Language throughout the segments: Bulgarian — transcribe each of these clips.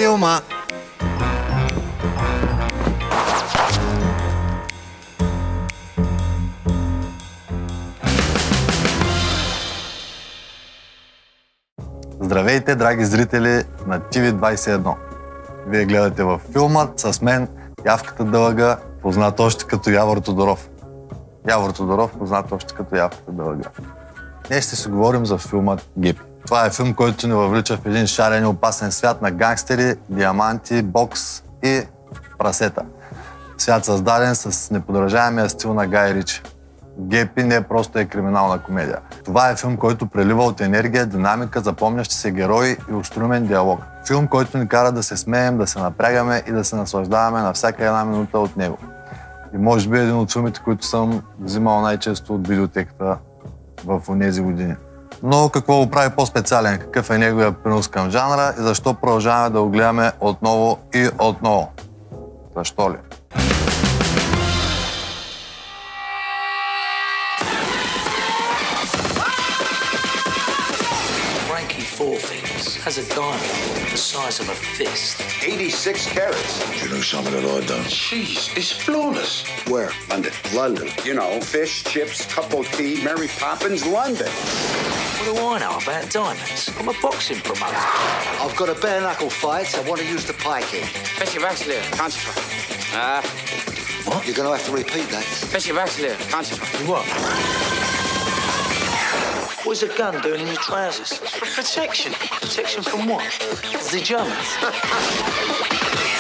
филма. Здравейте, драги зрители на TV21. Вие гледате във филмът с мен, Явката Дълъга, познат още като Явор Тодоров. Явор Тодоров, познат още като Явката Дълъга. Днес ще си говорим за филма Гепи. Това е филм, който ни въвлича в един шарен и опасен свят на гангстери, диаманти, бокс и прасета. Свят създаден с неподражаемия стил на Гай Ричи. Гепи не просто е криминална комедия. Това е филм, който прелива от енергия, динамика, запомнящи се герои и остроумен диалог. Филм, който ни кара да се смеем, да се напрягаме и да се наслаждаваме на всяка една минута от него. И може би един от филмите, които съм взимал най-често от библиотеката в онези години. Но какво го прави по-специален? Какъв е неговия принос към жанра и защо продължаваме да го гледаме отново и отново? Защо ли? Four Fingers has a diamond the size of a fist. 86 carats. Do you know something that I don't? Jeez, it's flawless. Where? London. London. You know, fish, chips, cup of tea, Mary Poppins, London. What do I know about diamonds? I'm a boxing promoter. I've got a bare knuckle fight. I want to use the pike in. Bessie Baxley, concentrate. What? You're going to have to repeat that. Bessie Baxley, concentrate. What? What's a gun doing in your trousers? Protection. Protection from what? The Germans.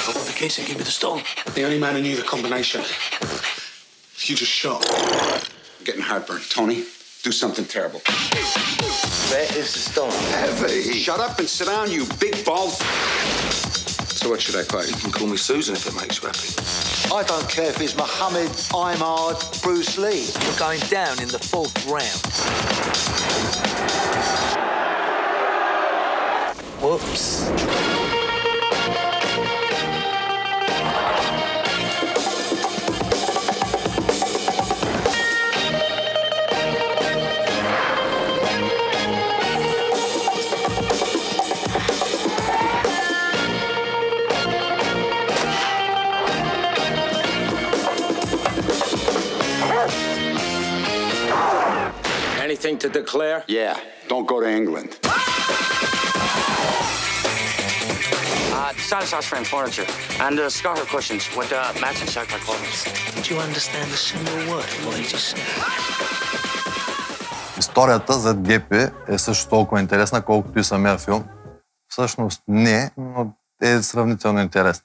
I've got the case and give me the stone. The only man who knew the combination. You just shot. I'm getting heartburn. Tony, do something terrible. Where is the stone? Heavy. Shut up and sit down, you big bald... So what should I play? You can call me Susan if it makes you happy. I don't care if it's Muhammad, Imad, Bruce Lee. You're going down in the 4th round. Whoops. Anything to declare? Yeah, don't go to England. Satisfies frame furniture and scarf cushions with matching sacred cloths. Did you understand a single word of what he just said? Историята зад Гепи е също толкова интересна, колкото и самия филм. Всъщност не, но е сравнително интересна.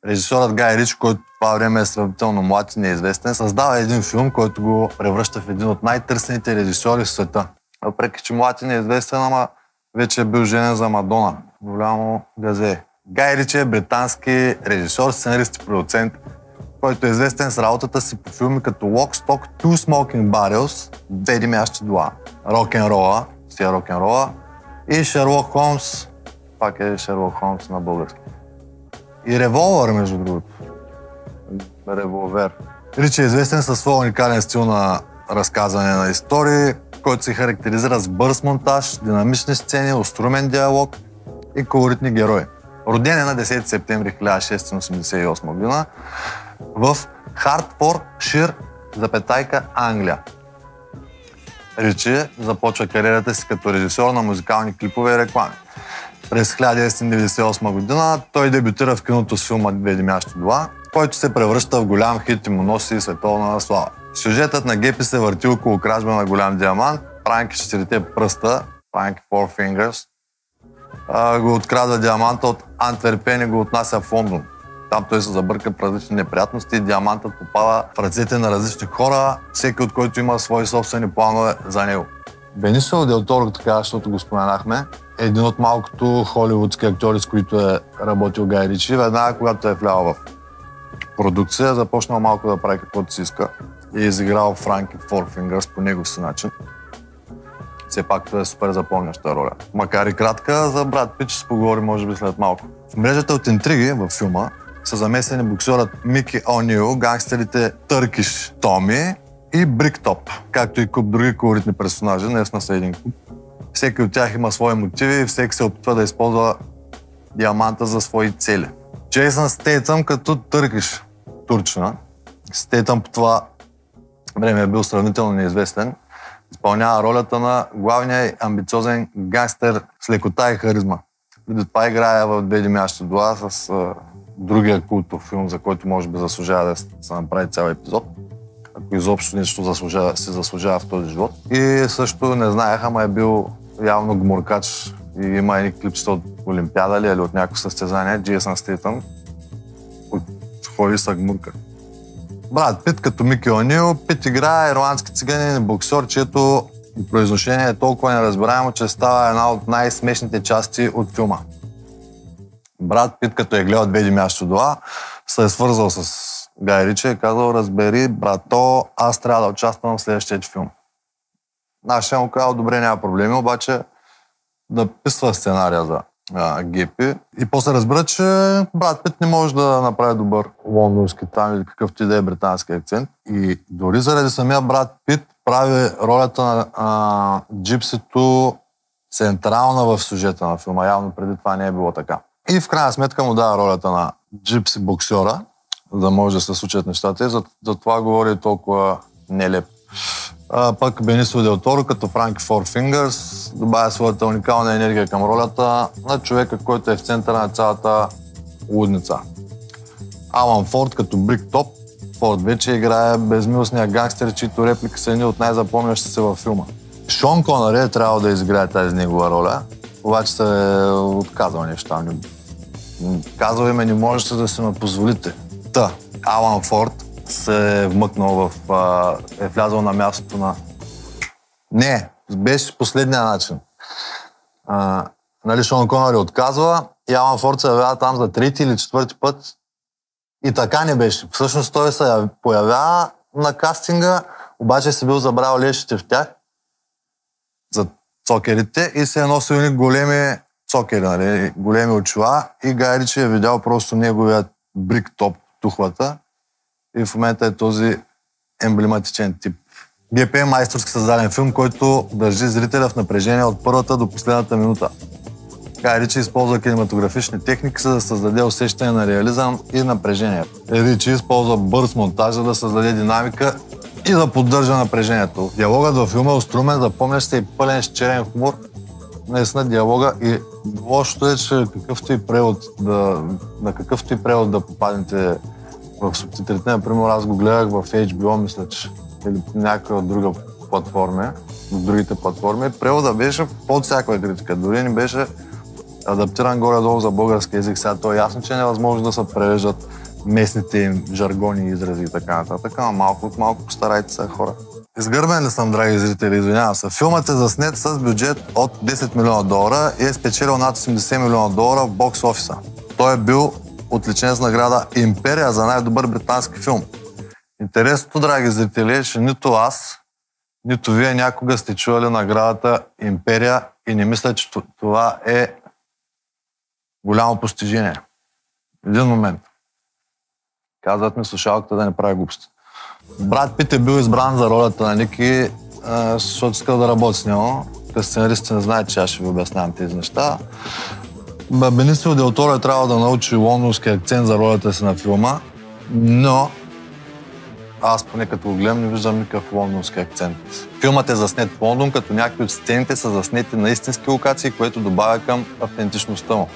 Режисьорът Гай Ричи, който в това време е сравнително млад и неизвестен, създава един филм, който го превръща в един от най-търсените режисьори в света. Въпреки че млад и неизвестен, ама вече е бил женен за Мадона. Голямо газе. Гай Ричи е британски режисьор, сценарист и продуцент, който е известен с работата си по филми като Lock, Stock, Two Smoking Barrels, Две димящи дола, Рок-н-рола, сия рок-н-рола и Шерлок Холмс, пак е Шерлок Холмс на български. И Револвър, между другото. Револвер. Ричи е известен със своя уникален стил на разказване на истории, който се характеризира с бърз монтаж, динамични сцени, остроумен диалог и колоритни герои. Роден е на 10 септември 1688 година в Хартфордшир, Англия. Ричи започва кариерата си като режисьор на музикални клипове и реклами. През 1998 година той дебютира в киното с филма Две димящи дола, който се превръща в голям хит и му носи световна слава. Сюжетът на Гепи се върти около кражба на голям диамант, Франки 4 пръста, Франки Four Fingers, го открадва диаманта от Антверпен и го отнася в Лондон. Там той се забърка в различни неприятности и диамантът попада в ръцете на различни хора, всеки от който има свои собствени планове за него. Бенисио Дел Торо, така, защото го споменахме, е един от малкото холивудски актьори, с които е работил Гай Ричи. Веднага, когато е влял в продукция, започнал малко да прави каквото си иска и е изиграл Франки Four Fingers по негов си начин. Все пак това е супер запомняща роля. Макар и кратка, за Брад Пит ще се поговори може би след малко. В мрежата от интриги във филма са замесени боксерът Мики О'Нил, гангстерите Търкиш Томи и Бриктоп, както и куп други колоритни персонажи, наистина са един куп. Всеки от тях има свои мотиви и всеки се опитва да използва диаманта за свои цели. Джейсън Стейтъм като търкиш турчина. Стейтъм по това време е бил сравнително неизвестен. Изпълнява ролята на главния амбициозен гангстер с лекота и харизма. Преди това играе в Две димящи дола с другия култов филм, за който може би заслужава да се направи цял епизод. Ако изобщо нещо се заслужава в този живот. И също не знаех, ама е бил явно гмуркач и има едни клипчета от Олимпиада или от някакво състезание. Джейсън Стейтъм ходи са гмурка. Брат Пит като Мики О'Нил, Пит играе ирландски циганин боксер, чието произношение е толкова неразбираемо, че става една от най-смешните части от филма. Брат Пит, като е гледал Две димящи дола, се е свързал с Гай Ричи и е казал: разбери, брато, аз трябва да участвам в следващия филм. Нашия му казал: добре, няма проблеми, обаче да писва сценария за Гепи. И после разбира, че брат Пит не може да направи добър лондонски там или какъвто и да е британски акцент. И дори заради самия брат Пит прави ролята на джипсито централна в сюжета на филма. Явно преди това не е било така. И в крайна сметка му дава ролята на джипси боксера, за да може да се случат нещата. И за това говори толкова нелеп. Пък Бенисио Дел Торо, като Франки Фор Фингърс, добавя своята уникална енергия към ролята на човека, който е в центъра на цялата лудница. Алан Форд, като Брик Топ, Форд вече играе безмилостния гангстер, чието реплики са едни от най-запомнящи се във филма. Шон Конъри е трябвало да изиграе тази негова роля, обаче се е отказал нещо. Казал им: не можете да си ме позволите. Алан Форд се е вмъкнал е влязъл на мястото на... Не, беше последния начин. Шон Конъри отказва и Алан Форд се явява там за трети или четвърти път. И така не беше. Всъщност той се появява на кастинга, обаче си бил забрал лешите в тях за цокерите и се е носил едни големи цокери, нали, големи очила, и Гай Ричи е видял просто неговият Брик Топ, тухлата, и в момента е този емблематичен тип. ГП е майсторски създаден филм, който държи зрителя в напрежение от първата до последната минута. Гай Ричи използва кинематографични техники, за да създаде усещане на реализъм и напрежение. Ричи използва бърз монтаж, за да създаде динамика и да поддържа напрежението. Диалогът във филма е острумен, запомнящ се и пълен с черен хумор. Наистина диалога, и лошото е, че на какъвто и превод да попаднете в субтитрите. Например, аз го гледах в HBO, мисля, че или някаква друга платформа, в другите платформи. Превода беше под всякаква критика. Дори не беше адаптиран горе-долу за български език. Сега то е ясно, че е невъзможно да се превеждат местните им жаргони, изрази и така нататък, но малко от малко постарайте се, хора. Изгърбен ли съм, драги зрители? Извинявам се. Филмът е заснет с бюджет от $10 милиона и е спечелил над $80 милиона в бокс офиса. Той е бил отличен с награда Империя за най-добър британски филм. Интересното, драги зрители, е, че нито аз, нито вие някога сте чували наградата Империя и не мисля, че това е голямо постижение. Един момент. Казват ми слушалката да не прави глупости. Брат Пит е бил избран за ролята на Ники, защото иска да работи с него. Те сценаристите не знаят, че аз ще ви обяснявам тези неща. Бенисио Дел Торо е трябвало да научи лондонски акцент за ролята си на филма, но аз поне като го гледам не виждам никакъв лондонски акцент. Филмът е заснет в Лондон, като някои от сцените са заснети на истински локации, което добавя към автентичността му.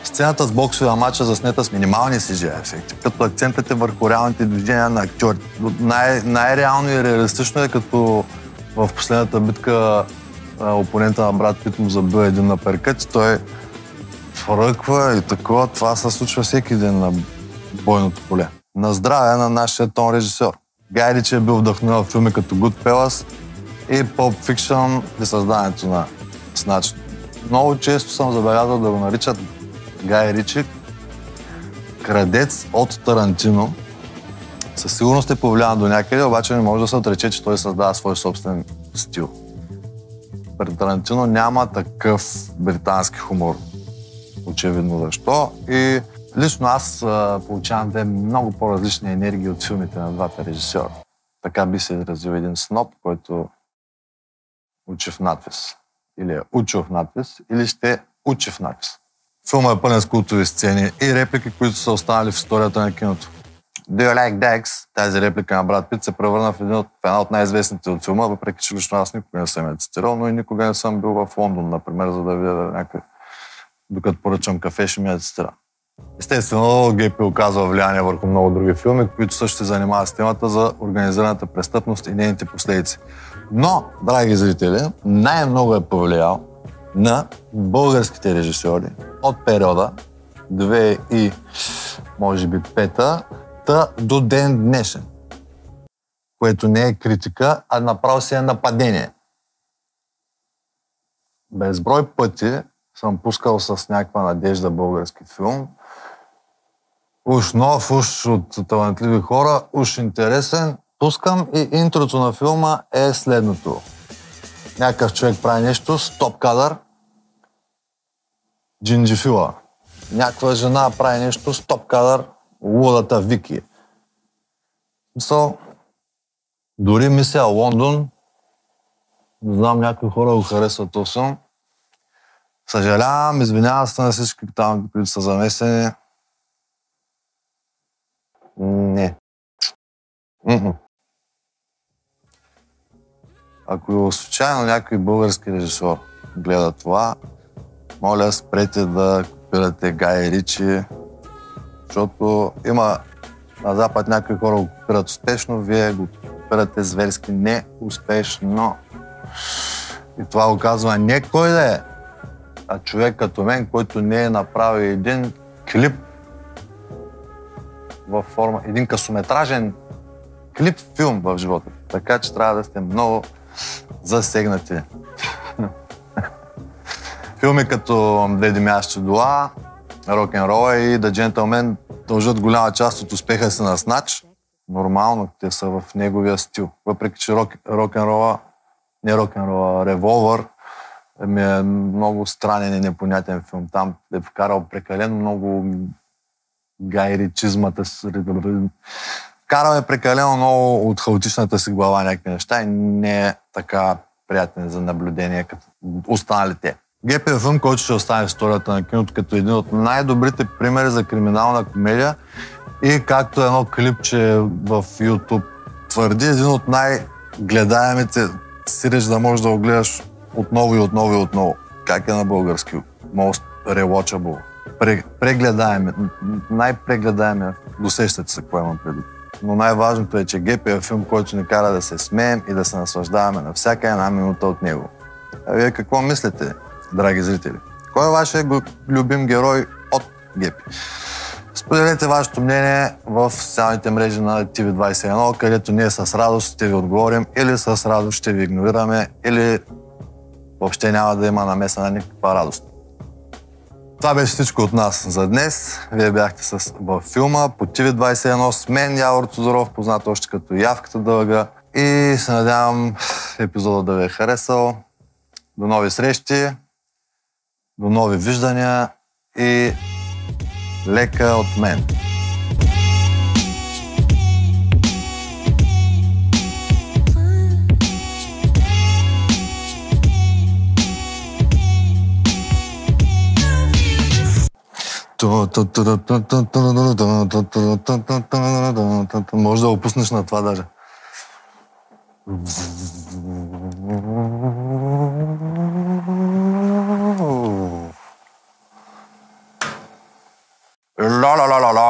Сцената с боксовия матч е заснета с минимални CGI ефекти, като акцентът е върху реалните движения на актьорите. Най-реално и реалистично е, като в последната битка опонента на брат Пит му забива един на перкът и той фръква и такова. Това се случва всеки ден на бойното поле. На здраве на нашия тон режисьор. Гай Ричи е бил вдъхновен в филми като Goodfellas и Pulp Fiction при създаването на Snatch. Много често съм забелязал да го наричат Гай Ричи крадец от Тарантино. Със сигурност е повлиян до някъде, обаче не може да се отрече, че той създава свой собствен стил. При Тарантино няма такъв британски хумор. Очевидно защо. И лично аз получавам две много по-различни енергии от филмите на двата режисьора. Така би се изразил един сноб, който учи в надпис. Или е учил в надпис, или ще учи в надпис. Филмът е пълен с култови сцени и реплики, които са останали в историята на киното. Do you like Dax? Тази реплика на Брад Пит се превърна в една от най-известните от филма, въпреки че лично аз никога не съм я цитирал, но и никога не съм бил в Лондон, например, за да видя някакъв... Докато поръчам кафе, ще ми я цитира. Естествено, Гепи оказва влияние върху много други филми, които също се занимават с темата за организираната престъпност и нейните последици. Но, драги зрители, най-много е повлиял на българските режисьори от периода 2005 до ден днешен. Което не е критика, а направо си е нападение. Безброй пъти съм пускал с някаква надежда български филм. Уж нов, уж от талантливи хора, уж интересен. Пускам и интрото на филма е следното. Някакъв човек прави нещо, стоп кадър, джинджифила. Някаква жена прави нещо, стоп кадър, лудата Вики. Дори мисля Лондон, не знам, някои хора го харесват този филм. Съжалявам, извинявам се на всички там, които са замесени. Не. Ако случайно някой български режисьор гледа това, моля, спрете да копирате Гай Ричи, защото има на Запад някои хора го копират успешно, вие го копирате зверски неуспешно. И това го казва не кой да е, а човек като мен, който не е направил един клип във форма, един късометражен клип-филм в живота. Така че трябва да сте много засегнати. Филми като Леди Мящи Дуа, Рок-н-рола и The Gentleman дължат голяма част от успеха си на Снач. Нормално, те са в неговия стил. Въпреки че Рок-н-рола, не Рок-н-рола, Револвър ми е много странен и непонятен филм. Там е вкарал прекалено много гайричизмата си. Вкарал е прекалено много от хаотичната си глава някакви неща и не е така приятен за наблюдение като останалите. Гепи е филм, който ще остане в историята на киното като един от най-добрите примери за криминална комедия и както едно клипче в YouTube твърди, един от най-гледаемите сиреч да можеш да го гледаш отново и отново и отново. Как е на български? Most rewatchable. Прегледаеме. Най-прегледаеме. Досещате се какво имам предвид. Но най-важното е, че Гепи е филм, който ни кара да се смеем и да се наслаждаваме на всяка една минута от него. А вие какво мислите, драги зрители? Кой е вашия любим герой от Гепи? Споделете вашето мнение в социалните мрежи на TV21, където ние с радост ще ви отговорим или с радост ще ви игнорираме, или въобще няма да има намеса на никаква радост. Това беше всичко от нас за днес. Вие бяхте във филма по TV21 с мен, Явор Тодоров, познат още като Явката дълга. И се надявам епизода да ви е харесал. До нови срещи, до нови виждания и лека от мен. Може да го пуснеш на това даже. La la la la la.